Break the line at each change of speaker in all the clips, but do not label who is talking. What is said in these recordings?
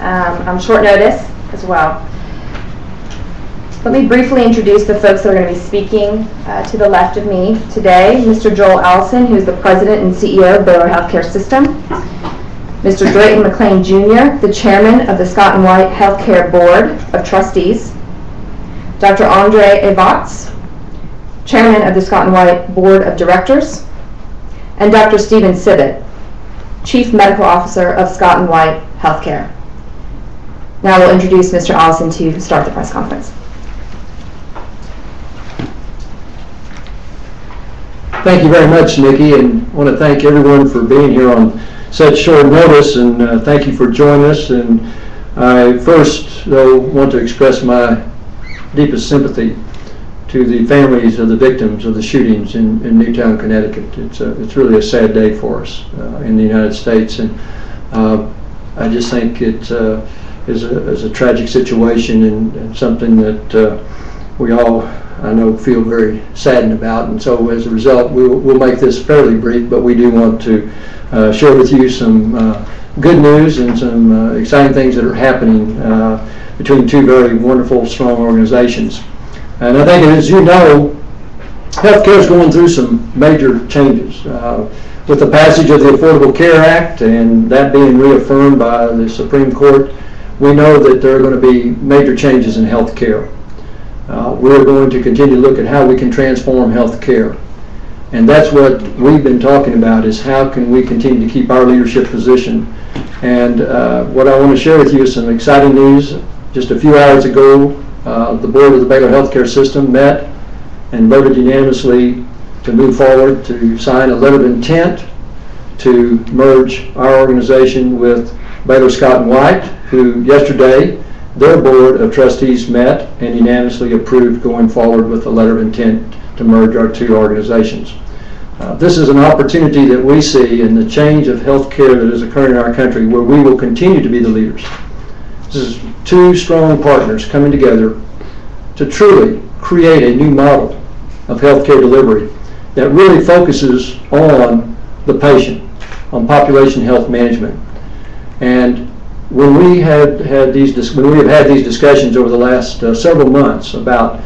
on short notice as well. Let me briefly introduce the folks that are going to be speaking to the left of me today. Mr. Joel Allison, who is the President and CEO of Baylor Healthcare System. Mr. Drayton McLean Jr., the Chairman of the Scott and White Healthcare Board of Trustees. Dr. Andre Evats, Chairman of the Scott and White Board of Directors. And Dr. Stephen Sibbett, Chief Medical Officer of Scott and White Healthcare. Now we'll introduce Mr. Allison to start the press conference.
Thank you very much, Nikki, and I want to thank everyone for being here on such short notice, and thank you for joining us. And I first, though, want to express my deepest sympathy to the families of the victims of the shootings in Newtown, Connecticut. It's really a sad day for us in the United States, and I just think it is a tragic situation and something that we all, I know, feel very saddened about. And so as a result, we'll make this fairly brief, but we do want to share with you some good news and some exciting things that are happening between two very wonderful, strong organizations. And I think, as you know, healthcare is going through some major changes. With the passage of the Affordable Care Act and that being reaffirmed by the Supreme Court, we know that there are going to be major changes in healthcare. We're going to continue to look at how we can transform healthcare. And that's what we've been talking about, is how can we continue to keep our leadership position. And what I want to share with you is some exciting news. Just a few hours ago, the board of the Baylor Healthcare System met and voted unanimously to move forward to sign a letter of intent to merge our organization with Baylor Scott and White, who yesterday their board of trustees met and unanimously approved going forward with a letter of intent to merge our two organizations. This is an opportunity that we see in the change of healthcare that is occurring in our country, where we will continue to be the leaders. This is two strong partners coming together to truly create a new model of healthcare delivery that really focuses on the patient, on population health management. And when we have had these discussions over the last several months about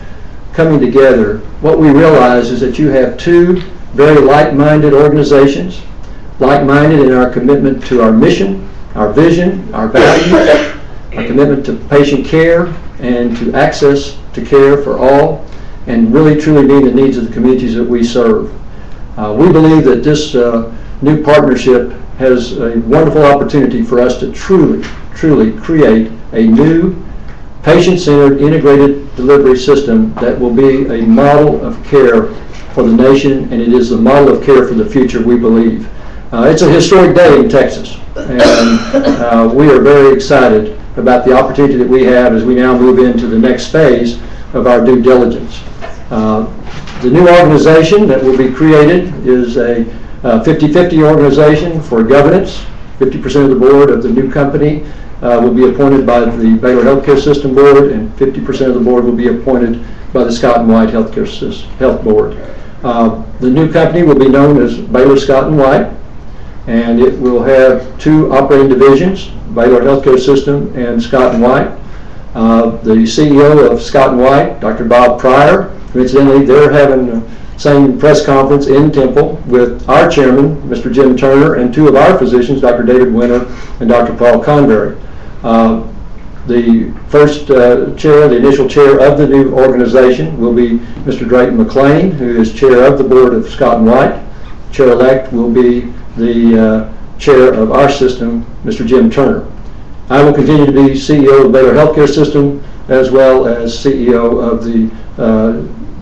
coming together, what we realize is that you have two very like-minded organizations, like-minded in our commitment to our mission, our vision, our values, our commitment to patient care and to access to care for all, and really truly meeting the needs of the communities that we serve. We believe that this new partnership has a wonderful opportunity for us to truly create a new patient-centered integrated delivery system that will be a model of care for the nation, and it is the model of care for the future, we believe. It's a historic day in Texas, and we are very excited about the opportunity that we have as we now move into the next phase of our due diligence. The new organization that will be created is a 50-50 organization for governance. 50% of the board of the new company will be appointed by the Baylor Healthcare System Board, and 50% of the board will be appointed by the Scott and White Health Board. The new company will be known as Baylor Scott and White, and it will have two operating divisions, Baylor Healthcare System and Scott and White. The CEO of Scott and White, Dr. Bob Pryor, incidentally, they're having the same press conference in Temple with our chairman, Mr. Jim Turner, and two of our physicians, Dr. David Winter and Dr. Paul Convery. The first chair, the initial chair of the new organization, will be Mr. Drayton McLean, who is chair of the board of Scott and White. Chair-elect will be the chair of our system, Mr. Jim Turner. I will continue to be CEO of the Baylor Healthcare System, as well as CEO of the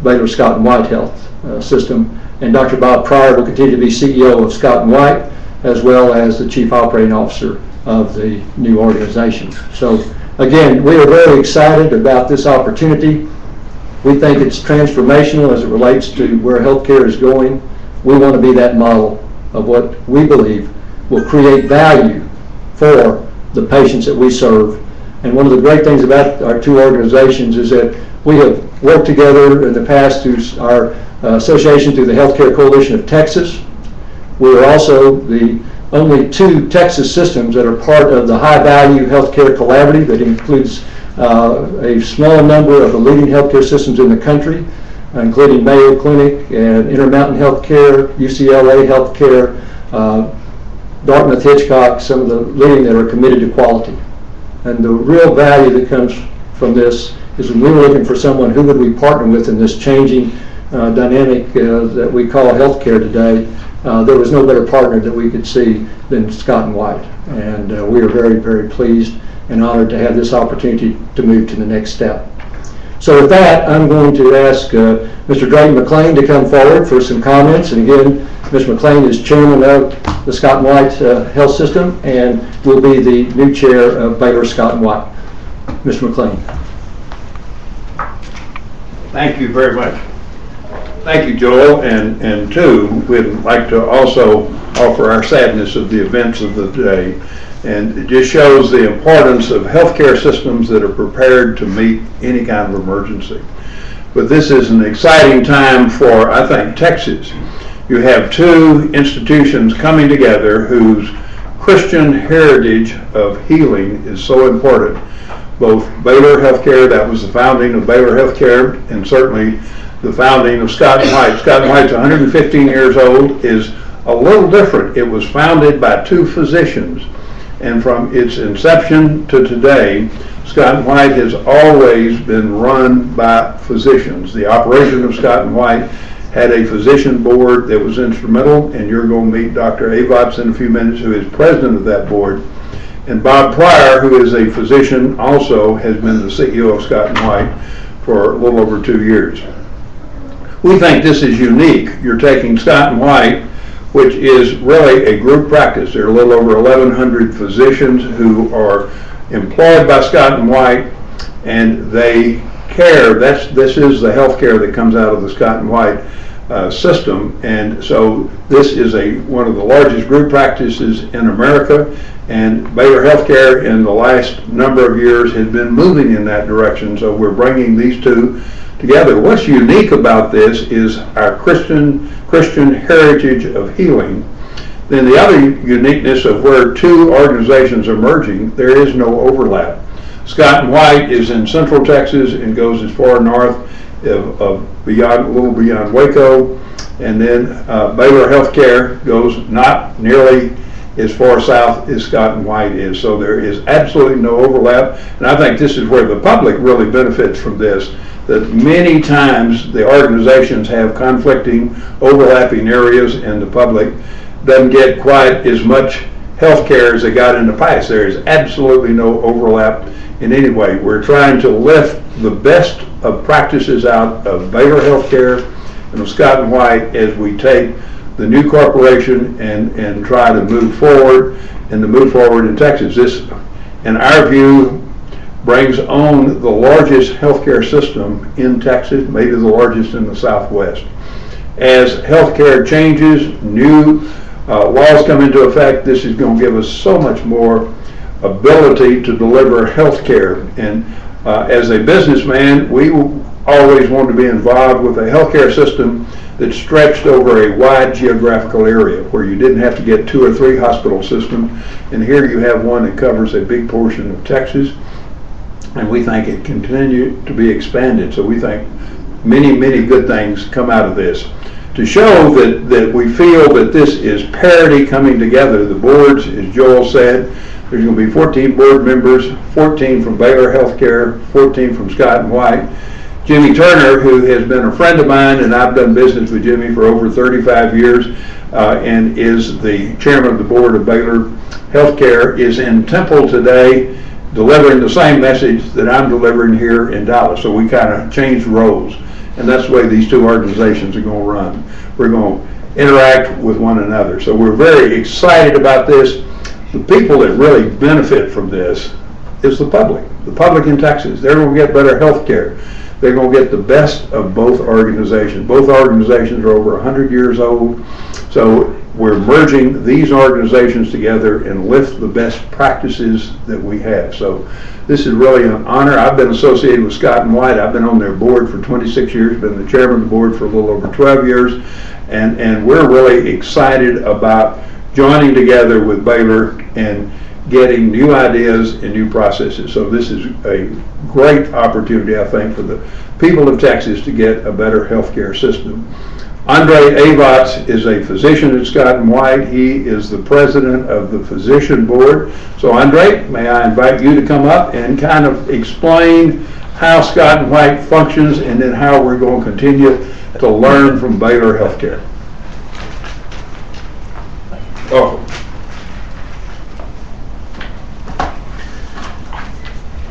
Baylor Scott and White Health System. And Dr. Bob Pryor will continue to be CEO of Scott and White, as well as the Chief Operating Officer of the new organization. So again, we are very excited about this opportunity. We think it's transformational as it relates to where healthcare is going. We want to be that model of what we believe will create value for the patients that we serve. And one of the great things about our two organizations is that we have worked together in the past through our association through the Healthcare Coalition of Texas. We are also the only 2 Texas systems that are part of the high-value healthcare collaborative that includes a small number of the leading healthcare systems in the country, including Mayo Clinic and Intermountain Healthcare, UCLA Healthcare, Dartmouth Hitchcock, some of the leading that are committed to quality. And the real value that comes from this is when we were looking for someone who would we partner with in this changing dynamic that we call healthcare today, there was no better partner that we could see than Scott & White. And we are very, very pleased and honored to have this opportunity to move to the next step. So with that, I'm going to ask Mr. Drayton McLean to come forward for some comments. And again, Mr. McLean is chairman of the Scott & White Health System and will be the new chair of Baylor Scott & White. Mr. McLean.
Thank you very much. Thank you, Joel, and too, we'd like to also offer our sadness of the events of the day. And it just shows the importance of healthcare systems that are prepared to meet any kind of emergency. But this is an exciting time for, I think, Texas. You have 2 institutions coming together whose Christian heritage of healing is so important. Both Baylor Healthcare, that was the founding of Baylor Healthcare, and certainly the founding of Scott & White. Scott & White's 115 years old, is a little different. It was founded by 2 physicians. And from its inception to today, Scott & White has always been run by physicians. The operation of Scott & White had a physician board that was instrumental, and you're going to meet Dr. Avotz in a few minutes, who is president of that board. And Bob Pryor, who is a physician, also has been the CEO of Scott & White for a little over 2 years. We think this is unique. You're taking Scott & White, which is really a group practice. There are a little over 1,100 physicians who are employed by Scott & White, and they care. This is the health care that comes out of the Scott & White system. And so this is one of the largest group practices in America, and Baylor Healthcare in the last number of years has been moving in that direction. So we're bringing these 2 together. What's unique about this is our Christian heritage of healing. Then the other uniqueness of where 2 organizations are merging, there is no overlap. Scott & White is in Central Texas and goes as far north of a little beyond Waco, and then Baylor Healthcare goes not nearly as far south as Scott & White is. So there is absolutely no overlap, and I think this is where the public really benefits from this, that many times the organizations have conflicting, overlapping areas, and the public doesn't get quite as much health care as they got in the past. There is absolutely no overlap in any way. We're trying to lift the best of practices out of Baylor Healthcare and of Scott & White as we take the new corporation and try to move forward, and to move forward in Texas. This, in our view, brings on the largest healthcare system in Texas, maybe the largest in the Southwest. As healthcare changes, new laws come into effect, this is going to give us so much more ability to deliver healthcare. And as a businessman, we always wanted to be involved with a healthcare system that stretched over a wide geographical area, where you didn't have to get 2 or 3 hospital systems. And here you have one that covers a big portion of Texas, and we think it continue to be expanded. So we think many, many good things come out of this. To show that we feel that this is parity coming together, the boards, as Joel said, there's going to be 14 board members, 14 from Baylor Healthcare, 14 from Scott & White. Jimmy Turner, who has been a friend of mine, and I've done business with Jimmy for over 35 years, and is the chairman of the board of Baylor Healthcare, is in Temple today delivering the same message that I'm delivering here in Dallas. So we kind of changed roles, and that's the way these 2 organizations are going to run. We're going to interact with one another. So we're very excited about this. The people that really benefit from this is the public in Texas. They're going to get better health care. They're going to get the best of both organizations. Both organizations are over 100 years old. So we're merging these organizations together and lift the best practices that we have. So this is really an honor. I've been associated with Scott & White. I've been on their board for 26 years, been the chairman of the board for a little over 12 years. And we're really excited about joining together with Baylor and getting new ideas and new processes. So this is a great opportunity, I think, for the people of Texas to get a better healthcare system. Andre Avotz is a physician at Scott & White. He is the president of the physician board. So Andre, may I invite you to come up and kind of explain how Scott & White functions and then how we're going to continue to learn from Baylor Healthcare. Oh.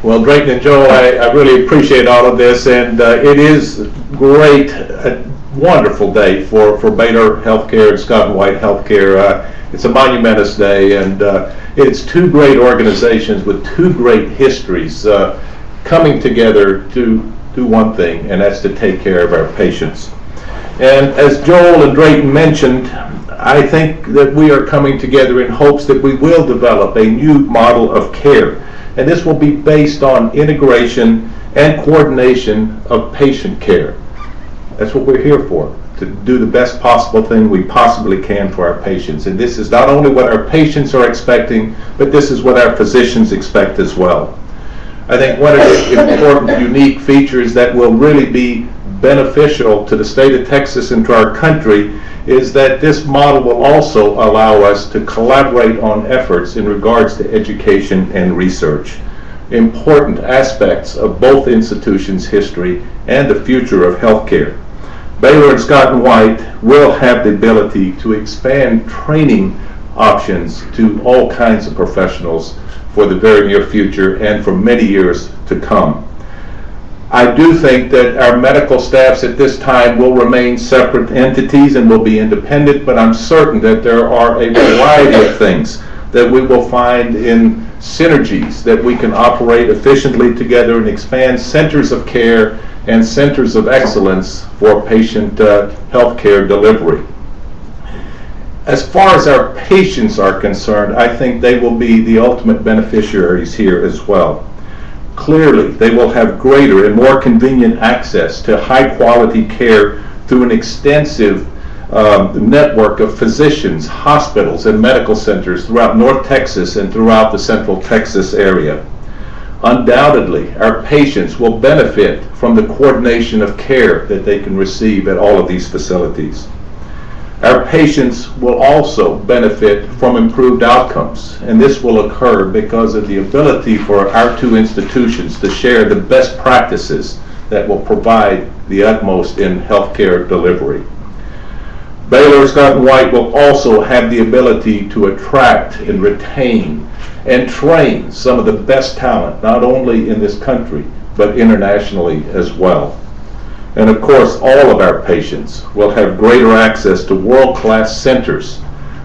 Well, Drayton and Joel, I really appreciate all of this, and it is great, a wonderful day for Baylor Healthcare and Scott & White Healthcare. It's a monumentous day, and it's two great organizations with two great histories coming together to do one thing, and that's to take care of our patients. And as Joel and Drayton mentioned, I think that we are coming together in hopes that we will develop a new model of care. And this will be based on integration and coordination of patient care. That's what we're here for, to do the best possible thing we possibly can for our patients. And this is not only what our patients are expecting, but this is what our physicians expect as well. I think one of the important, unique features that will really be beneficial to the state of Texas and to our country is that this model will also allow us to collaborate on efforts in regards to education and research, important aspects of both institutions' history and the future of healthcare. Baylor and Scott & White will have the ability to expand training options to all kinds of professionals for the very near future and for many years to come. I do think that our medical staffs at this time will remain separate entities and will be independent, but I'm certain that there are a variety of things that we will find in synergies that we can operate efficiently together and expand centers of care and centers of excellence for patient health care delivery. As far as our patients are concerned, I think they will be the ultimate beneficiaries here as well. Clearly, they will have greater and more convenient access to high-quality care through an extensive network of physicians, hospitals, and medical centers throughout North Texas and throughout the Central Texas area. Undoubtedly, our patients will benefit from the coordination of care that they can receive at all of these facilities. Our patients will also benefit from improved outcomes, and this will occur because of the ability for our two institutions to share the best practices that will provide the utmost in healthcare delivery. Baylor Scott & White will also have the ability to attract and retain and train some of the best talent, not only in this country, but internationally as well. And of course, all of our patients will have greater access to world-class centers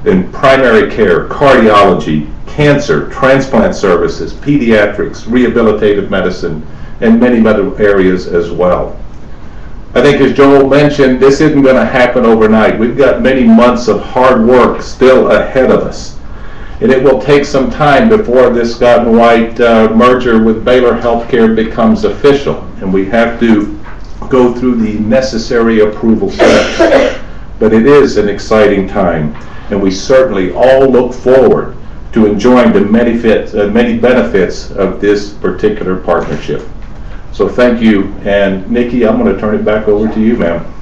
in primary care, cardiology, cancer, transplant services, pediatrics, rehabilitative medicine, and many other areas as well. I think as Joel mentioned, this isn't going to happen overnight. We've got many months of hard work still ahead of us. And it will take some time before this Scott & White merger with Baylor Healthcare becomes official. And we have to go through the necessary approval steps. But it is an exciting time, and we certainly all look forward to enjoying the many benefits of this particular partnership. So thank you, and Nikki, I'm going to turn it back over to you, ma'am.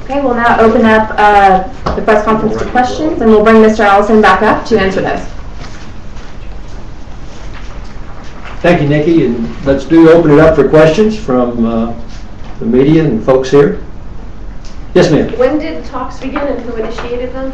Okay, we'll now open up the press conference to questions, and we'll bring Mr. Allison back up to answer those.
Thank you, Nikki, and let's open it up for questions from the media and folks here. Yes, ma'am.
When did talks begin and who initiated them?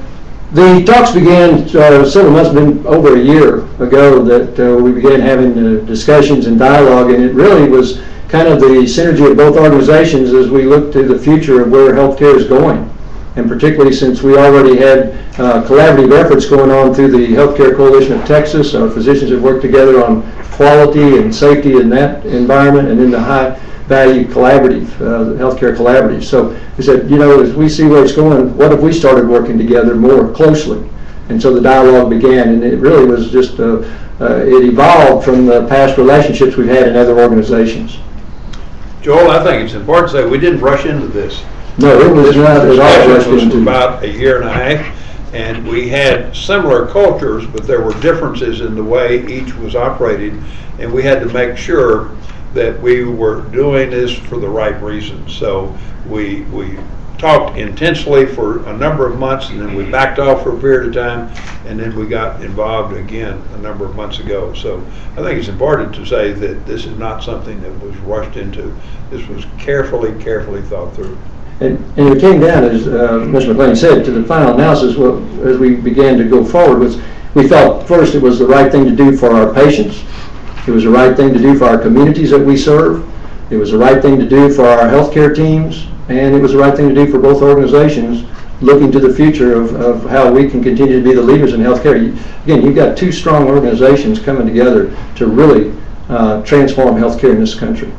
The talks began several months, been over a year ago that we began having discussions and dialogue, and it really was kind of the synergy of both organizations as we look to the future of where healthcare is going. And particularly since we already had collaborative efforts going on through the Healthcare Coalition of Texas, our physicians have worked together on quality and safety in that environment, and then the high-value collaborative, healthcare collaborative. So we said, you know, as we see where it's going, what if we started working together more closely? And so the dialogue began, and it really was just, it evolved from the past relationships we've had in other organizations.
Joel, I think it's important to say we didn't rush into this.
No, it was not at all rushed
This was
into.
about a year and a half, and we had similar cultures, but there were differences in the way each was operated, and we had to make sure that we were doing this for the right reasons. So we talked intensely for a number of months, and then we backed off for a period of time, and then we got involved again a number of months ago. So I think it's important to say that this is not something that was rushed into. This was carefully thought through.
And it came down, as Mr. McLean said, to the final analysis. As we began to go forward, we felt first it was the right thing to do for our patients. It was the right thing to do for our communities that we serve. It was the right thing to do for our healthcare teams, and it was the right thing to do for both organizations, looking to the future of how we can continue to be the leaders in healthcare. Again, you've got two strong organizations coming together to really transform healthcare in this country.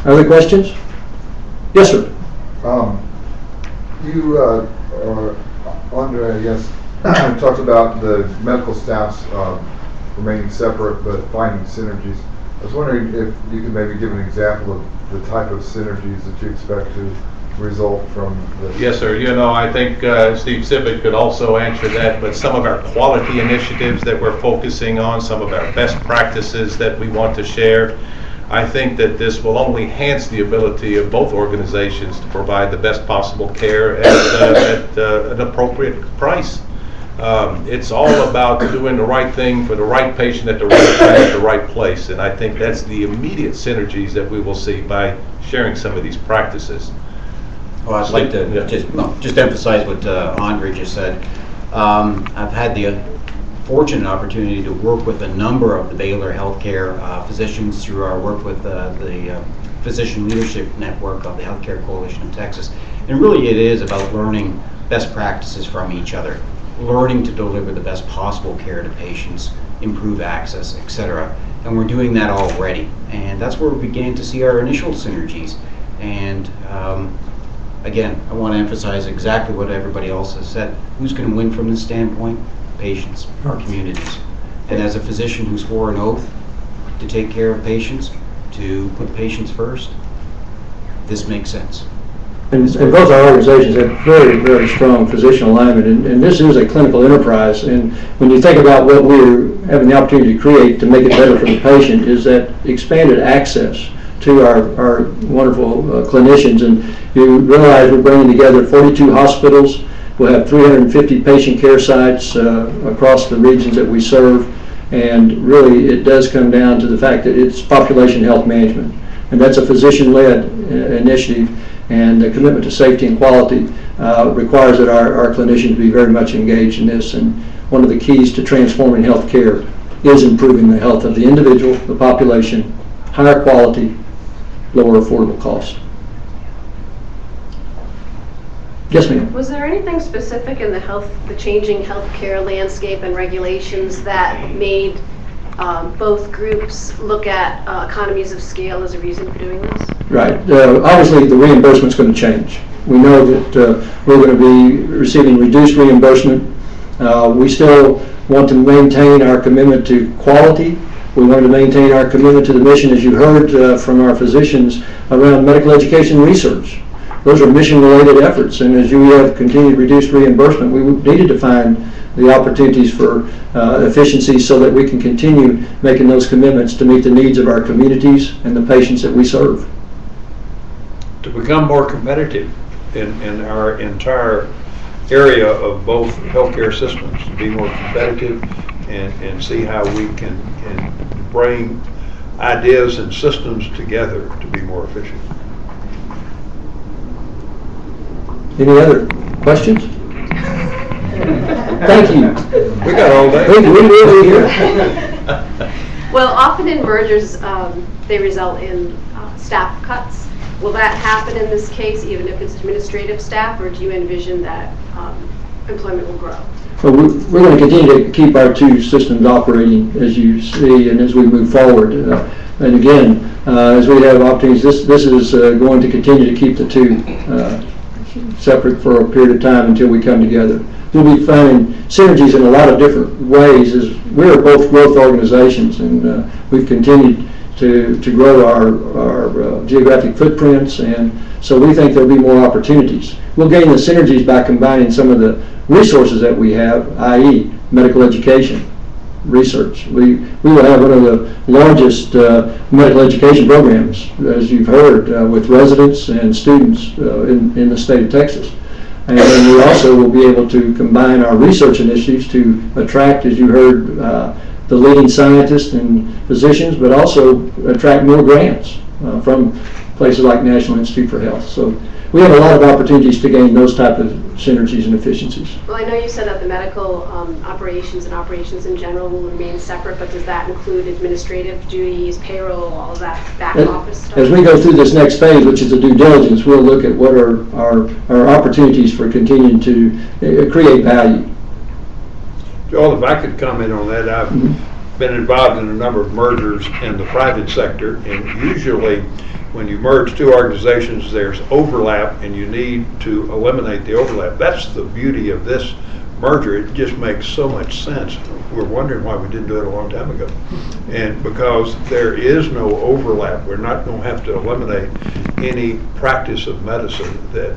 Other questions? Yes, sir.
Andre, I guess, talked about the medical staffs remaining separate but finding synergies. I was wondering if you could maybe give an example of the type of synergies that you expect to result from this.
Yes, sir. I think Steve Sippett could also answer that, but some of our quality initiatives that we're focusing on, some of our best practices that we want to share, I think that this will only enhance the ability of both organizations to provide the best possible care at an appropriate price. It's all about doing the right thing for the right patient at the right time at the right place, and I think that's the immediate synergies that we will see by sharing some of these practices.
Well, I'd like to just emphasize what Andre just said. I've had the fortunate opportunity to work with a number of the Baylor healthcare physicians through our work with the Physician Leadership Network of the Healthcare Coalition of Texas. And really it is about learning best practices from each other, learning to deliver the best possible care to patients, improve access, etc. And we're doing that already. And that's where we began to see our initial synergies. And again, I want to emphasize exactly what everybody else has said. Who's going to win from this standpoint? Patients, our communities. And as a physician who swore an oath to take care of patients, to put patients first, this makes sense.
And both our organizations have very strong physician alignment, and this is a clinical enterprise. And when you think about what we're having the opportunity to create to make it better for the patient, is that expanded access to our wonderful clinicians. And you realize we're bringing together 42 hospitals. We'll have 350 patient care sites across the regions that we serve, and really it does come down to the fact that it's population health management, and that's a physician-led initiative, and the commitment to safety and quality requires that our clinicians be very much engaged in this. And one of the keys to transforming healthcare is improving the health of the individual, the population, higher quality, lower affordable cost. Yes, ma'am.
Was there anything specific in the changing healthcare landscape and regulations that made both groups look at economies of scale as a reason for doing this?
Right. Obviously, the reimbursement's going to change. We know that we're going to be receiving reduced reimbursement. We still want to maintain our commitment to quality. We want to maintain our commitment to the mission, as you heard from our physicians, around medical education and research. Those are mission-related efforts, and as you have continued reduced reimbursement, we needed to find the opportunities for efficiency so that we can continue making those commitments to meet the needs of our communities and the patients that we serve.
To become more competitive in our entire area of both healthcare systems, to be more competitive and see how we can bring ideas and systems together to be more efficient.
Any other questions? Thank you.
We got all day.
We will be here.
Well, often in mergers, they result in staff cuts. Will that happen in this case, even if it's administrative staff, or do you envision that employment will grow?
Well, we're going to continue to keep our two systems operating, as you see, and as we move forward. And again, as we have opportunities, this is going to continue to keep the two separate for a period of time until we come together. We'll be finding synergies in a lot of different ways, as we're both growth organizations, and we've continued to grow our geographic footprints, and so we think there'll be more opportunities. We'll gain the synergies by combining some of the resources that we have, i.e. medical education, research. We will have one of the largest medical education programs, as you've heard, with residents and students in the state of Texas. And then we also will be able to combine our research initiatives to attract, as you heard, the leading scientists and physicians, but also attract more grants from places like National Institute for Health. So we have a lot of opportunities to gain those type of synergies and efficiencies.
Well, I know you said that the medical operations and operations in general will remain separate, but does that include administrative duties, payroll, all of that back office stuff?
As we go through this next phase, which is the due diligence, we'll look at what are our opportunities for continuing to create value.
Joel, if I could comment on that, I've been involved in a number of mergers in the private sector, and usually when you merge two organizations, there's overlap, and you need to eliminate the overlap. That's the beauty of this merger. It just makes so much sense. We're wondering why we didn't do it a long time ago. And because there is no overlap, we're not going to have to eliminate any practice of medicine, that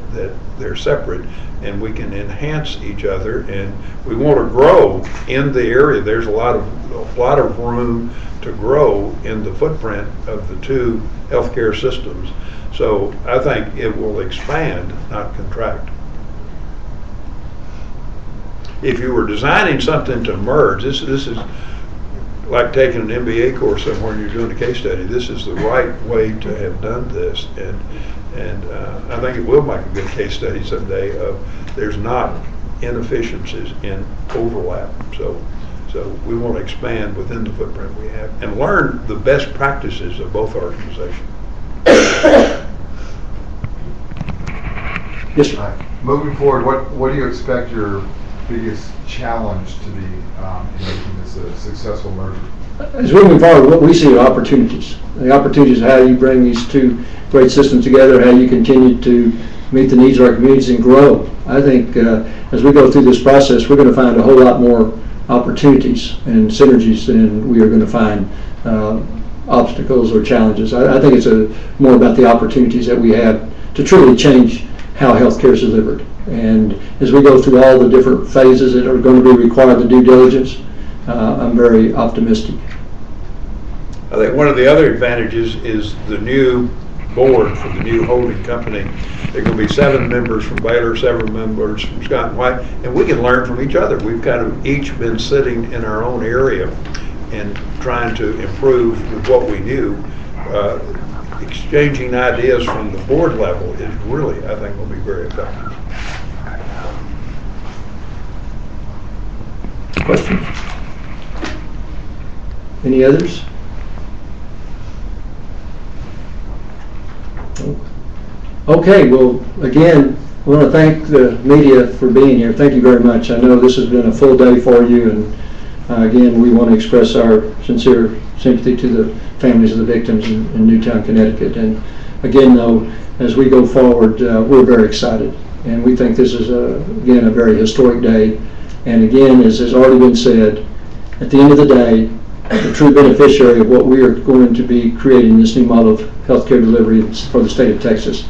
they're separate, and we can enhance each other, and we want to grow in the area. There's a lot of room to grow in the footprint of the two healthcare systems. So I think it will expand, not contract. If you were designing something to merge, this is like taking an MBA course somewhere and you're doing a case study. This is the right way to have done this, and I think it will make a good case study someday of there's not inefficiencies in overlap. So we want to expand within the footprint we have and learn the best practices of both organizations.
Yes, sir.
Moving forward, what do you expect your biggest challenge to be in making this a successful merger?
As we move forward, what we see are opportunities. The opportunities are how you bring these two great systems together, how you continue to meet the needs of our communities and grow. I think as we go through this process, we're going to find a whole lot more opportunities and synergies than we are going to find obstacles or challenges. I think it's more about the opportunities that we have to truly change how healthcare is delivered. And as we go through all the different phases that are going to be required, the due diligence, I'm very optimistic.
I think one of the other advantages is the new board for the new holding company. There are going to be 7 members from Baylor, 7 members from Scott and White, and we can learn from each other. We've kind of each been sitting in our own area and trying to improve with what we knew. Exchanging ideas from the board level is really, I think, will be very effective.
Questions? Any others? Okay, well, again, I want to thank the media for being here. Thank you very much. I know this has been a full day for you, and again, we want to express our sincere sympathy to the families of the victims in Newtown, Connecticut. And again, though, as we go forward, we're very excited, and we think this is, again, a very historic day. And again, as has already been said, at the end of the day, the true beneficiary of what we are going to be creating, this new model of healthcare delivery for the state of Texas,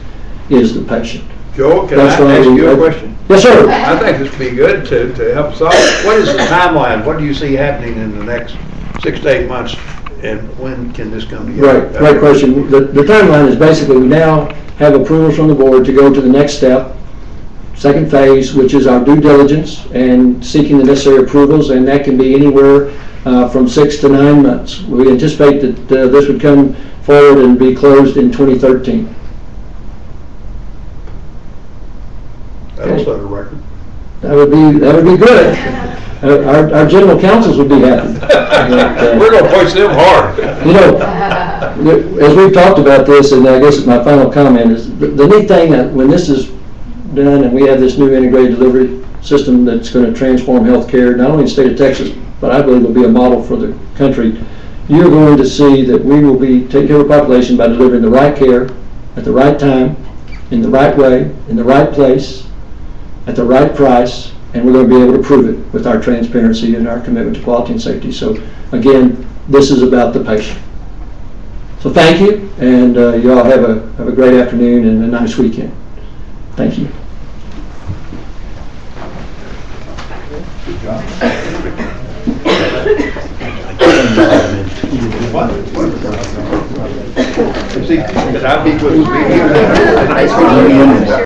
is the patient.
Joel, can I ask you a question?
Yes, sir.
I think this would be good to help solve. What is the timeline? What do you see happening in the next 6 to 8 months, and when can this come together?
Right, great question. The timeline is basically we now have approvals from the board to go to the next step, second phase, which is our due diligence and seeking the necessary approvals, and that can be anywhere from 6 to 9 months. We anticipate that this would come forward and be closed in 2013.
That'll set a record.
That would be good. Our general counsels would be happy.
We're going to push them hard.
You know, as we've talked about this, and I guess my final comment is the neat thing that when this is done and we have this new integrated delivery system that's going to transform healthcare, not only in the state of Texas, but I believe will be a model for the country, you're going to see that we will be taking care of the population by delivering the right care at the right time, in the right way, in the right place, at the right price, and we're going to be able to prove it with our transparency and our commitment to quality and safety. So again, this is about the patient. So thank you, and you all have a great afternoon and a nice weekend. Thank you.
See, 'cause I'd be with me.